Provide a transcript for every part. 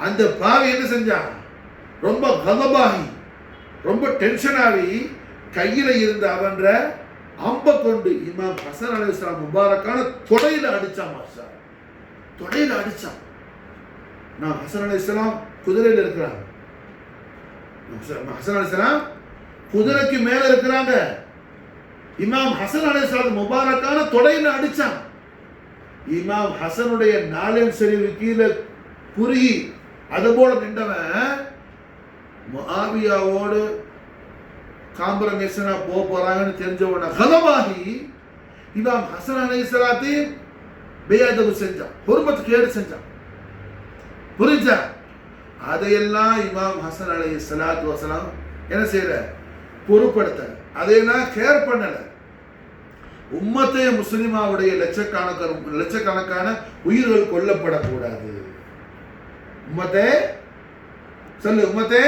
அந்த பாவி என்ன செஞ்சான்? ரொம்ப கதபாகி, ரொம்ப டென்ஷன் ஆகி கையில இருந்த அவன்ற அம்ப கொண்டு இமாம் ஹசன் அலைஹிஸ்ஸலாம் முபாரக்கான தொடையில அடிச்சான். தொடையில அடிச்சான். நான் ஹசன் அலைஹிஸ்ஸலாம் குதிரையில இருக்கிறாங்க. ஹசன் அலைஹிஸ்ஸலாம் குதிரைக்கு மேல இருக்கிறாங்க. இமாம் ஹசன் அலைஹிஸ்ஸலாம் முபாரக்கான தொடையில அடிச்சான். இமாம் ஹசனுடைய நாலன் சரிவு கீழே குறுகி அதுபோல நின்றவன் முஆவியாவோடு காம்ப்ரமைஸா போறாங்கன்னு தெரிஞ்ச உடனே கதவாகி இமாம் ஹசன் அலைஹிஸ்ஸலாத்தையும் பேஅதபு செஞ்சான், ஹுர்மத் கேடு செஞ்சான். புரிஞ்சா? அதையெல்லாம் இமாம் ஹசன் அலைஹிஸ்ஸலாத்து வஸலாம் என்ன செய்யற? பொறுப்படுத்த, அதையெல்லாம் கேர் பண்ணல. உம்மத்தே முஸ்லிமாவுடைய லட்சக்கணக்கான உயிர்கள் கொல்லப்படக்கூடாது. உம்மத்தே சொல்லு, உம்மத்தே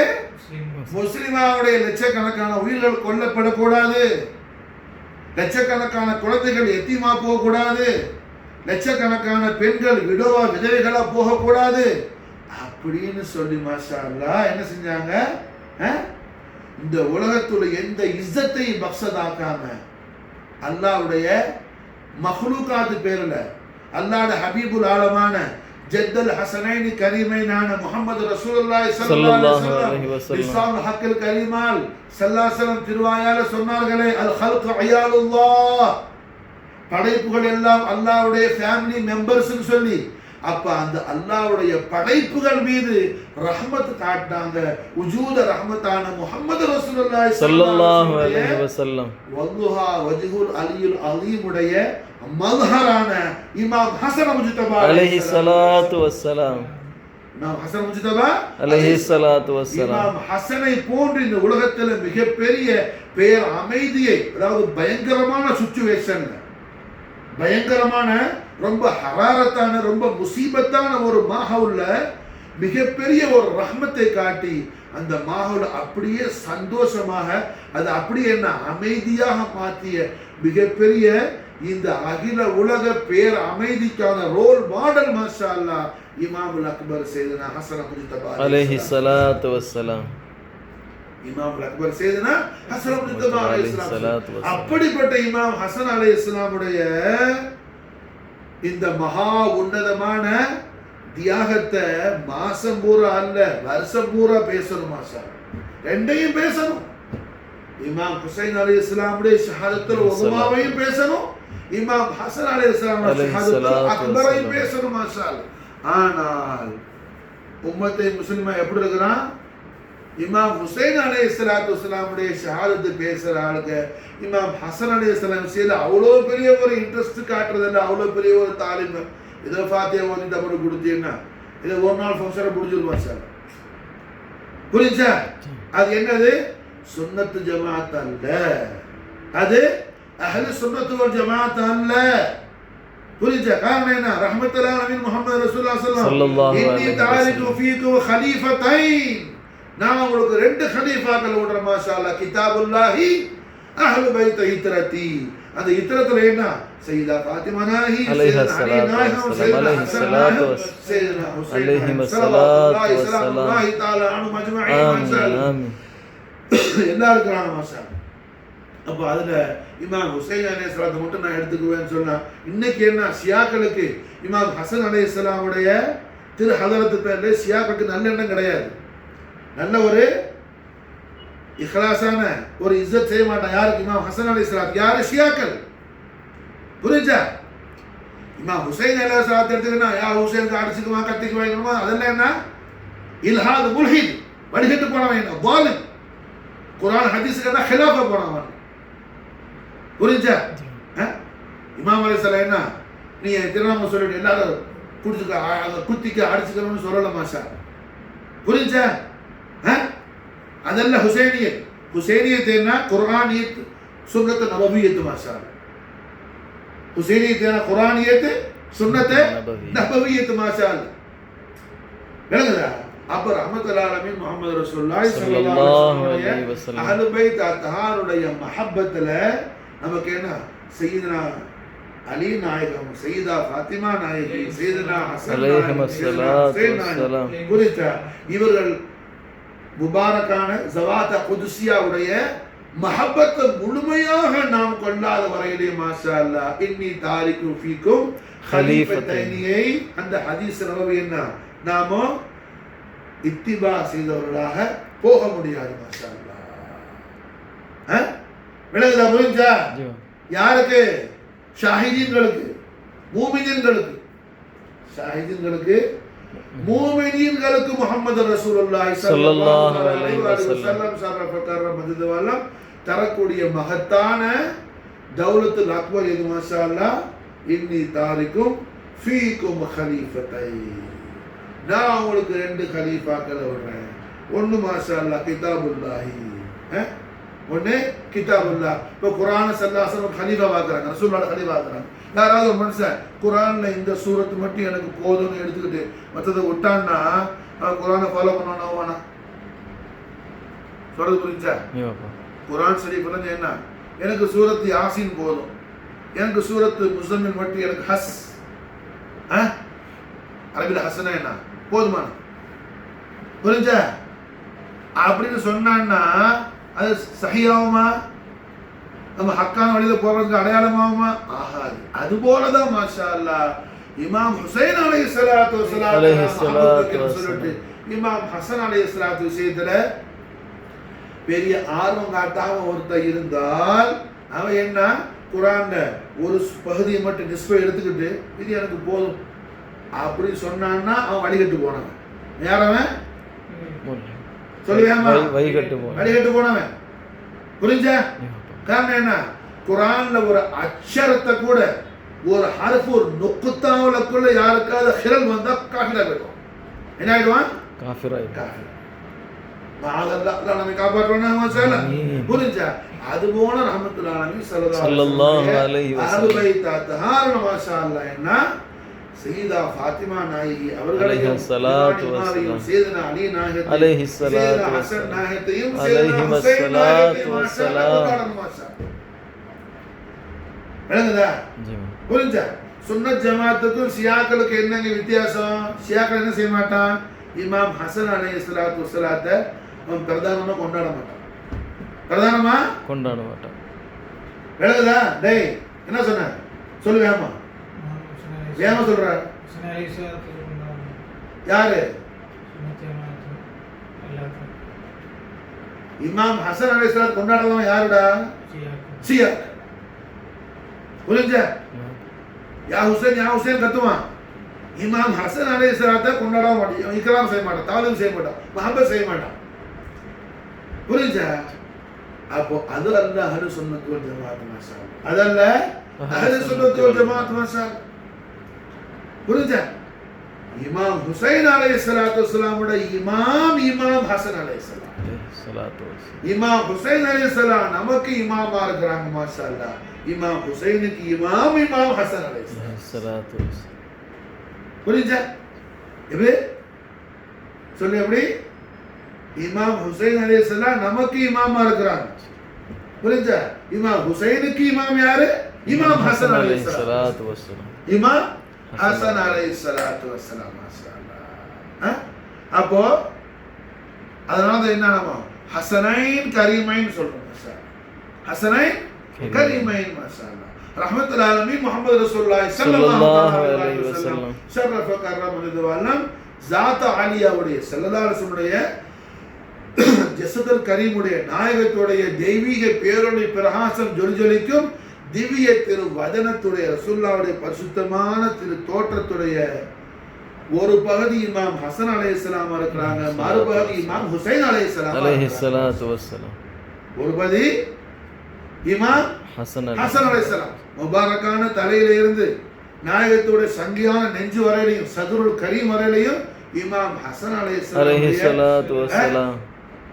முஸ்லிமாவுடைய லட்சக்கணக்கான உயிர்கள் கொல்லப்படக்கூடாது. லட்சக்கணக்கான குழந்தைகள் எத்தீமா போகக்கூடாது. லட்சக்கணக்கான பெண்கள் விதவைகளா போகக்கூடாது அப்படின்னு சொல்லி மாஷா அல்லாஹ் என்ன செஞ்சாங்க? இந்த உலகத்துடைய எந்த இஸ்ஸத்தையும் பக்ஸதாக்காம அல்லாஹ்வுடைய மஹ்லூகாத் பேர்ல அல்லாஹ்வுடைய ஹபீபுல் ஆலமான ஜத்தல் ஹசனைனி கரீமைனான முஹம்மது ரசூலுல்லாஹி ஸல்லல்லாஹு அலைஹி வஸல்லம் லிசானுல் ஹக்கில் கரீமால் ஸல்லல்லாஹு அலைஹி வஸல்லம் திருவாயால சொன்னார்களே, அல் ஹல்கு அயாலுல்லாஹ், படைப்புகள் எல்லாம் அல்லாஹ்வுடைய ஃபேமிலி மெம்பர்ஸ்னு சொல்லி. அப்ப அந்த அல்லாஹ்வுடைய படைப்புகள் மீது ரஹ்மத் காட்டினாங்க. உஜூத ரஹ்மத்தான முஹம்மது ரசூலுல்லாஹி ஸல்லல்லாஹு அலைஹி வஸல்லம் வல்லுஹா வஜ்ஹுல் அலியுல் அலீமுடைய மல்ஹரான இமாம் ஹசன் முஜ்தபா அலைஹி ஸலாத்து வஸ்ஸலாம். இமாம் ஹசன் முஜ்தபா அலைஹி ஸலாத்து வஸ்ஸலாம். இமாம் ஹசனை போன்று இந்த உலகத்தில் மிகப்பெரிய பேர் அமைதியை, அதாவது பயங்கரமான சிச்சுவேஷன்ல, பயங்கரமான ரொம்ப ஹராரத்தான ரொம்ப முசீபத்தான ஒரு மாஹவுல்ல மிகப்பெரிய ஒரு ரஹ்மத்தை காட்டி அந்த மாஹவுல அப்படியே சந்தோஷமாக அது அப்படியே என்ன அமைதியாக மாற்றிய மிகப்பெரிய இந்த அகில உலக பேர் அமைதிக்கான ரோல் மாடல் மாஷா அல்லாஹ் இமாமுல் அக்பர் சையதுனா ஹசன் முஜ்தபா அலைஹி ஸலாத்து வஸ்ஸலாம். இமாம் அக்பர் சையதுனா ஹசன் முஜ்தபா அலைஹிஸ்ஸலாம். அப்படிப்பட்ட இமாம் ஹசன் அலைஹிஸ்ஸலாமுடைய இந்த மகா உன்னதமான தியாகத்தை மாசம் பூரா அல்ல வருஷம் பூரா பேசணும். மாஷா ரெண்டையும் பேசணும். இமாம் ஹுசைன் அலைஹிஸ்ஸலாமுடைய ஷஹாதத்துல் உஸ்மாவையும் பேசணும், இமாம் ஹசன் அலைஹிஸ்ஸலாமுடைய ஷஹாதத்துல் அக்பரையும் பேசணும். மாஷா அல்லாஹ். ஆனால் உம்மத்தை முஸ்லிமா எப்படி இருக்கிறான்? இமாம் ஹுசைன் அலைஹிஸ்ஸலாத்து வஸ்ஸலாமுடைய ஷஹாதத்து பேசுற ஆளுக்கு இமாம் ஹசன் அலைஹிஸ்ஸலாம் விஷயத்துல அவ்வளோ பெரிய ஒரு இன்ட்ரெஸ்ட் காட்டுறதில்ல, அவ்வளோ பெரிய ஒரு தாலிம். ஏதோ ஃபாத்தியா ஓதிட்டு அப்புறம் கொடுத்தீங்கன்னா இதை ஒரு நாள் ஃபங்க்ஷனை முடிஞ்சிருவான் சார். புரிஞ்சா? அது என்னது? சுன்னத்து ஜமாத் அல்ல, அது அஹ்லு சுன்னத்து வல் ஜமாத் அல்ல. புரிஞ்சா? காரணம் என்ன? ரஹ்மத்துல் ஆலமீன் முஹம்மது ரசூலுல்லாஹி ஸல்லல்லாஹு அலைஹி வஸல்லம் இன்னி தாரிகு ஃபீக்கும் கலீஃபத்தைன், நான் உங்களுக்கு ரெண்டு கலீஃபாக்கள் விடுறேன். மாஷா அல்லாஹ். கிதாபுல்லாஹி அஹ்லு பைத் இத்ரதி. அந்த இத்ரத்துல என்ன? சையதா ஃபாத்திமா நாஹி, அலைஹி ஸலாத்து வஸ்ஸலாம், அலைஹி ஸலாத்து வஸ்ஸலாம், சையதுனா ஹுசைன் அலைஹி ஸலாத்து வஸ்ஸலாம். அல்லாஹ் தஆலா அனு மஜ்மஈன். மாஷா அல்லாஹ். ஆமீன். எல்லாரும் இருக்கிறாங்க. மாஷா அல்லாஹ். அப்போ அதில் இமாம் ஹுசைன் அலைஹிஸ்ஸலாத்தை மட்டும் நான் எடுத்துக்குவேன்னு சொன்னா, இன்னைக்கு என்ன ஷியாக்களுக்கு இமாம் ஹசன் அலைஹிஸ்ஸலாமுடைய திரு ஹதரத்து பேர்ல ஷியாக்களுக்கு நல்லெண்ணம் கிடையாது. நல்ல ஒரு இஹ்லாஸான ஒரு இஸ்ஸத் செய்ய மாட்டான். யாருக்கு? இமாம் ஹசன் அலைஹிஸ்ஸலாம். யாரு? ஷியாக்கள். புரிஞ்சா? இமாம் ஹுசைன் அலைஹிஸ்ஸலாத்தை எடுத்துக்கினா யா ஹுசைனுக்கு அடிச்சுக்குமா கத்திக்குவாங்க, அதெல்லாம் என்ன? இல்ஹாத் முல்ஹித், வடிகட்டு போனவன், என்ன வாலிம், குர்ஆன் ஹதீஸுக்கு என்ன ஹிலாஃபா போனவன். புரிஞ்சா? இமாம் அலைஹிஸ்ஸலாம் என்ன நீ திருநாம சொல்லிட்டு எல்லாரும் குத்திக்க அடிச்சுக்கணும்னு சொல்லல. மாஷா. புரிஞ்சா? அதெல்லாம் ஹுசைனியத். ஹுசைனியத் என்ன? குர்ஆனியத் சுன்னத் நபவியத். மாஷா. ஹுசைனியத் என்ன? குர்ஆனியத் சுன்னத் நபவியத். மாஷா. விளங்குதா? அப்ப ரஹ்மத்துல் ஆலமீன் முஹம்மது ரசூலுல்லாஹி ஸல்லல்லாஹு அலைஹி வஸல்லம் அஹ்லு பைத் அத்ஹாருடைய மஹப்பத்துல நமக்கு என்ன? சையதுனா அலி நாயகம், சையதா ஃபாத்திமா நாயகி, சையதுனா ஹசன் அலைஹிஸ்ஸலாத்து வஸ்ஸலாம் குறித்த இவர்கள் முபாரக்கான ஜவாத குதுசியாவுடைய மஹப்பத்தை முழுமையாக நாம் கொள்ளாத வரையிலே மாஷா அல்லாஹ் இன்னி தாரிகு ஃபீக்கும் ஹலீஃபத்தைனியை அந்த ஹதீஸ் நபவி என்ன நாம இத்திபா செய்தவர்களாக போக முடியாது மாஷா அல்லாஹ். விளங்குதா? புரிஞ்சா? யாருக்கு? ஷாஹிதீன்களுக்கு, மூமினீன்களுக்கு. ஷாஹிதீன்களுக்கு, மூமினீன்களுக்கு முஹம்மது ரசூலுல்லாஹி ஸல்லல்லாஹு அலைஹி வஸல்லம் ஷரஃபத்தர் தரக்கூடிய மகத்தான தௌலத்துல் அக்பர் இது மாஷா அல்லாஹ். இன்னி தாரிக்கும் ஃபீக்கும் ஹலீஃபத்தை, நான் உங்களுக்கு 2 கலீஃபாக்களை விடுறேன். ஒன்று மாஷா அல்லாஹ் கிதாபுல்லாஹி, ஒன்று கிதாபுல்லா. இப்போ குரானை சல்லாசனம் கலீஃபா பார்க்குறாங்க, ரசூலுல்லாஹ் கலீஃபா பார்க்குறாங்க. யாராவது ஒரு மனுஷன் குரானில் இந்த சூரத்து மட்டும் எனக்கு போதும்னு எடுத்துக்கிட்டு மற்றதை விட்டான்னா அவன் குரானை ஃபாலோ பண்ணானா வேணாம்? சொல்றது புரிஞ்சா? குரான் ஷரீஃப்ல என்ன, எனக்கு சூரத்து யாசின் போதும், எனக்கு சூரத்து முஸம்மில் மட்டும் எனக்கு ஹஸ், அரபியில் ஹஸ்னா என்ன போதுமான, புரிஞ்சா? அப்படின்னு சொன்னான்னா அது சஹியாகுமா? நம்ம ஹக்கான வழியில் போறதுக்கு அடையாளமாகுமா? ஆகாது. அது போலதான் மாஷா அல்லாஹ் இமாம் ஹுசைன் அலைஹிஸ்ஸலாத்து வஸ்ஸலாம் சொல்லிட்டு இமாம் ஹசன் அலைஹிஸ்ஸலாத்து விஷயத்துல பெரிய ஆர்வம் காட்டாம ஒருத்தர் இருந்தால் அவன் என்ன குரான்ல ஒரு பகுதியை மட்டும் நிஸ்பை எடுத்துக்கிட்டு இது எனக்கு போதும் அப்படி சொன்னான்னா அவன் வழிகட்டு போனவன். யாரவன்? சொல்லுவேன், வழிகட்டு போனவன். புரிஞ்சா? காரணம் என்ன? குரான்ல ஒரு அக்ஷரத்தை கூட ஒரு ஹர்ஃப் ஒரு நுக்தாவுலக்குள்ள யாருக்காவது ஹிரல் வந்தா காஃபிரா போயிடுவான். என்ன ஆயிடுவான்? காஃபிரா. நம்மை காப்பாற்றுவானா? புரிஞ்சா? அது போல ரஹ்மத்துல்லாஹி அலைஹி ஸல்லல்லாஹு அலைஹி வஸல்லம் மாஷா அல்லாஹ் என்ன சையதா ஃபாத்திமா நாயகி அவர்களையும் ஸலாத்து வஸலாம், சையதுனா அலி நாயகி அலைஹிஸ்ஸலாத்து வஸலாம், நாயகியும் அலைஹிஸ்ஸலாத்து வஸலாம். விளங்குதா? புரிஞ்சா? சுன்னத் ஜமாத்துக்கும் ஷியாக்களுக்கு என்னங்க வித்தியாசம்? ஷியாக்கள் என்ன செய்ய மாட்டான்? இமாம் ஹசன் அலைஹிஸ்ஸலாத்து வஸலாத்தை அவன் பிரதானமா கொண்டாட மாட்டான். பிரதானமா கொண்டாட மாட்டான். விளங்குதா? டேய் என்ன சொன்ன சொல்லு, வேமா வேமா சொல்ற. யாரு? இமாம் ஹசன் அலைஹிஸ்ஸலாத் கொண்டாடுறவன் யாருடா? ஷியா. புரிஞ்சா? யா ஹுசைன் கத்துவான். இமாம் ஹசன் அலைஹிஸ்ஸலாத்தை கொண்டாட மாட்டான், இக்ராம் செய்ய மாட்டான், தாலீம் செய்ய மாட்டான், மஹப்பத் செய்ய மாட்டான். புரிஞ்சா? அப்போ அது அல்ல அஹ்லு சுன்னத் வல் ஜமாஅத் மாஷா அல்லாஹ். அதல்ல அஹ்லு சுன்னத் வல் ஜமாஅத் மாஷா அல்லாஹ். புரிஞ்சா? இமாம் ஹுசைன் அலைஹிஸ்ஸலாத்து வஸ்ஸலாமுடைய இமாம் ஹசன் அலைஹிஸ்ஸலாம். இமாம் ஹுசைன் அலைஹிஸ்ஸலாம் நமக்கு இமாமா இருக்கிறாங்க மாஷா அல்லாஹ். இமாம் ஹுசைனுக்கு இமாம் ஹசன் அலைஹிஸ்ஸலாம். புரிஞ்சா? எப்படி சொல்லு? எப்படி? இமாம் ஹுசைன் அலைஹிஸ்ஸலாம் நமக்கு இமாமா இருக்கிறாங்க. புரிஞ்சா? இமாம் ஹுசைனுக்கு இமாம் யாரு? இமாம் ஹசன் அலைஹிஸ்ஸலாத்து வஸ்ஸலாம். இமாம் ஹசன் அலைஹிஸ்ஸலாத்து வஸ்ஸலாம். மாஷா அல்லாஹ். அப்போ அதனால என்ன நம்ம ஹசனைன் கரீமைன் சொல்றோம். மாஷா அல்லாஹ். ஹசனைன் கரீமைன் மாஷா அல்லாஹ். ரஹ்மத்துல் ஆலமீன் முஹம்மது ரசூலுல்லாஹி ஸல்லல்லாஹு அலைஹி வஸல்லம் ஷரஃப கர்ரம ரிதுவானம் ஸாத் ஆலியாவுடைய ஸல்லல்லாஹு அலைஹி வஸல்லம் ஜஸதுல் கரீமுடைய நாயகத்துடைய தெய்வீக பேரொளி பிரகாசம் ஜொலிஜொலிக்கும் திவ்ய திரு வதனத்துடைய ரசூலுல்லாஹ்வுடைய பரிசுத்தமான திரு தோற்றத்துடைய ஒரு பகுதி இமாம் ஹசன் அலைஹிஸ்ஸலாம் இருக்கிறாங்க, மறுபகுதி இமாம் ஹுசைன் அலைஹிஸ்ஸலாம். ஒரு பகுதி இமாம் ஹசன் அலைஹிஸ்ஸலாம் முபாரக்கான தலையில இருந்து நாயகத்துடைய சங்கியான நெஞ்சு வரையிலையும் சதுருல் கரீம் வரையிலையும் இமாம் ஹசன் அலைஹிஸ்ஸலாம்.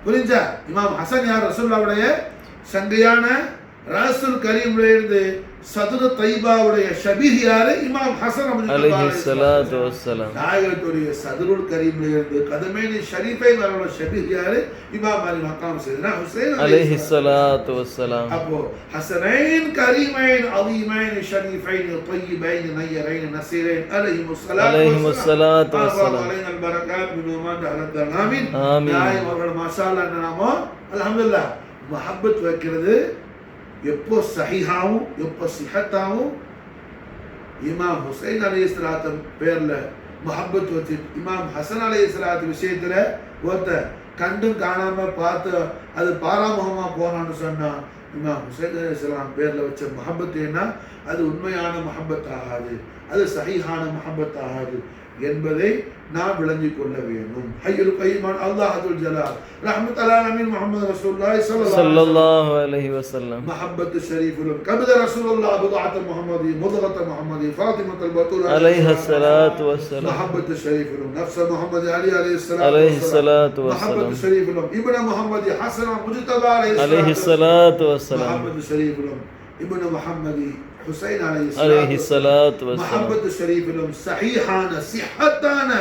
புரிஞ்சா? இமாம் ஹசன் யார்? ரசூலுல்லாஹ்வுடைய சங்கியான ரசூல் கரீம்ல இருந்து சதுர தைபாவுடைய ஷபீஹ் யாரு? இமாம் ஹசன் அலைஹிஸ்ஸலாத்து வஸ்ஸலாம். நாயகத்துடைய சதுருல் கரீம்ல இருந்து கதமேனி ஷரீஃபைன் வரவுள்ள ஷபீஹ் யாரு? இமாம் அலி மக்காம் சையதுனா ஹுசைன் அலைஹிஸ்ஸலாத்து வஸ்ஸலாம். அப்போ ஹசனைன் கரீமைன் அதீமைன் ஷரீஃபைன் طيبين நய்யரைன் நஸீரைன் அலைஹிஸ்ஸலாத்து வஸ்ஸலாம். அலைஹில் பரக்காத் மினுமா தஹலத் ஆமீன். ஆமீன். நாயகம் அவர்கள் மாஷாஅல்லாஹ் நாமோ அல்ஹம்துலில்லாஹ் மஹப்பத் வைக்கிறது எப்போ சஹீஹாவும் எப்போ சிஹத்தாவும் இமாம் ஹுசைன் அலைஹிஸ்ஸலாத்து பேர்ல மஹப்பத் வச்சு இமாம் ஹசன் அலைஹிஸ்ஸலாத்து விஷயத்துல ஒருத்தர் கண்டும் காணாம பார்த்து அது பாராமுகமா போனான்னு சொன்னா இமாம் ஹுசைன் அலைஹிஸ்ஸலாம் பேர்ல வச்ச மஹப்பத் என்ன? அது உண்மையான மஹப்பத் ஆகாது, அது சஹீஹான மஹப்பத் ஆகாது என்பதை நாம் விளங்கிக் கொள்ள வேண்டும். ஹய்யுல் கய்யூம் அல்லாஹ் அல் ஜலால் ரஹ்மத் அலமீன் முஹம்மது ரசூலுல்லாஹி ஸல்லல்லாஹு அலைஹி வஸல்லம். மஹப்பத் ஷரீஃபுல் கபத ரசூலுல்லாஹ் புதுஅத் முஹம்மதி முதுகத் முஹம்மதி ஃபாத்திமத்துல் பத்தூல் அலைஹிஸ்ஸலாத்து வஸ்ஸலாம். மஹப்பத் ஷரீஃபுல் நஃப்ஸ் முஹம்மது அலி அலைஹிஸ்ஸலாத்து வஸ்ஸலாம். மஹப்பத் ஷரீஃபுல் இப்னு முஹம்மதி ஹஸன் முஜ்தபா அலைஹிஸ்ஸலாத்து வஸ்ஸலாம். மஹப்பத் ஷரீஃபுல் இப்னு முஹம்மதி حسين عليه الصلاة والسلام. محبة الشريف لهم صحيحانا صحتانا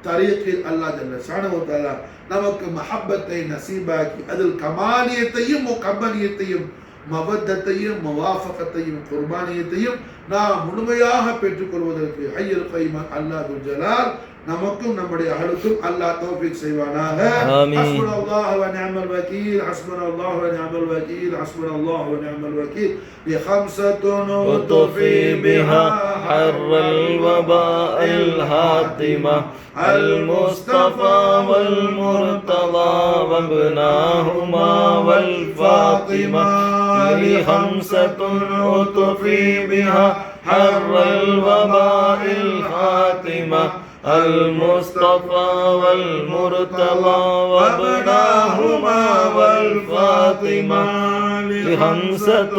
طريق الله جل شانه وتعالى நமக்கு மஹப்பத்தை நசீபாக்கி அதில் கமாலியத்தையும் முகம்மலியத்தையும் மவத்தத்தையும் முவாஃபகத்தையும் குர்பானியத்தையும் நாம் முழுமையாக பெற்றுக்கொள்வதற்கு ஹய்யுல் கய்யூம் அல்லாஹ் துல் ஜலால் நமக்கும் நம்முடைய அஹலுக்கும் அல்லாஹ் தௌஃபீக் செய்வானாக. ஆமீன். ஹஸ்புனல்லாஹு வ நிஅமல் வகீல், ஹஸ்புனல்லாஹு வ நிஅமல் வகீல், ஹஸ்புனல்லாஹு வ நிஅமல் வகீல். خمسة وطفي بها حر الوباء الهاطمة المصطفى والمرتضى وابناهما والفاطمة. خمسة وطفي بها حر الوباء الهاطمة المصطفى والمرتضى وابناهما والفاطمة. خمسة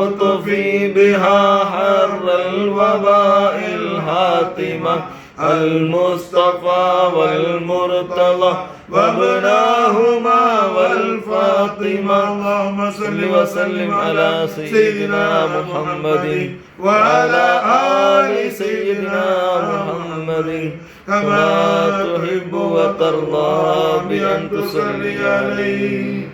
أطفي بها حر الوباء الهاطمة المصطفى والمرتضى وابناهما والفاطمة. اللهم صل وسلم على سيدنا محمد وعلى آل سيدنا محمد كما تحب وترضى بأن تصلي عليه